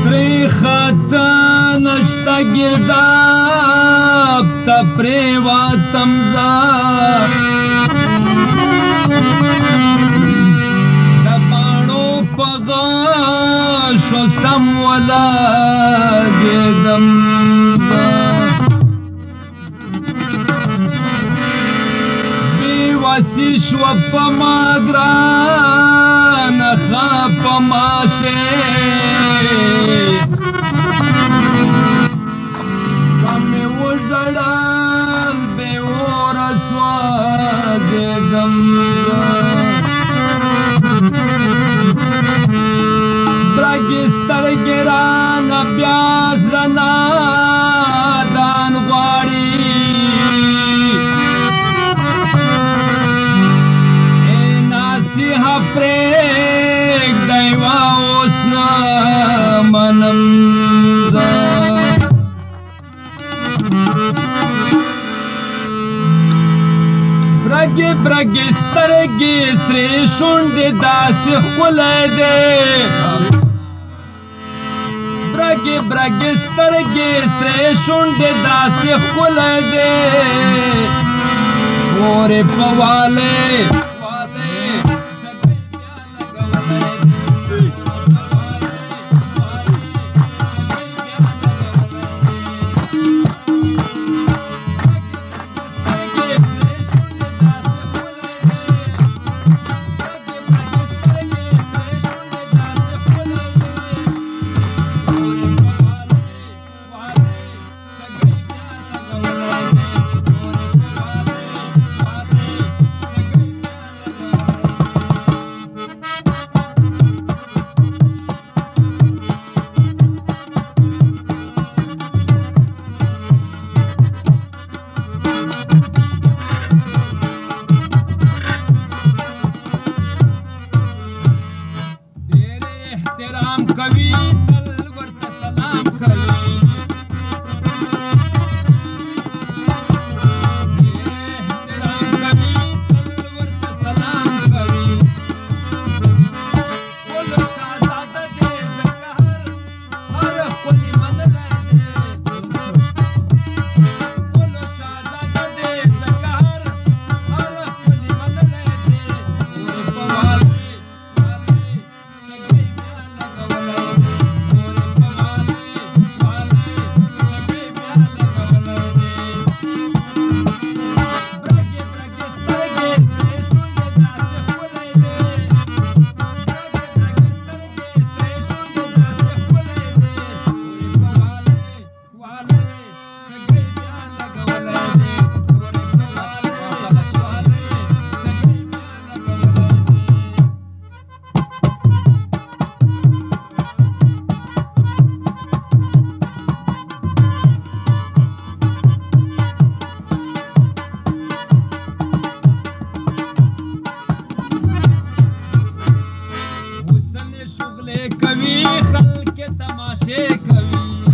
تری خطا نشتا گرداب تا پریواتم زا دبانو پغاشو سم ولا گیدم زا بیواسی شو پا ما گران خواب پا ما شیخ کمی وزرال بے ورسوا دیدم برگستر گران بیاز رنا دان غواری اے ناسیحا پریک دیوا اسنا منم زا برگی برگی سترگی سری شنڈ داسی خلے دے برگی برگی سترگی سری شنڈ داسی خلے دے اور پوالے कवि तलवर्त सलाम कवि एहतराम कवि तलवर्त सलाम कवि बोलो शाहजादा दे कहर हर कोई मन ले बोलो शाहजादा दे कहर हर कोई मन ले पवाले कवि खल के तमाशे कवि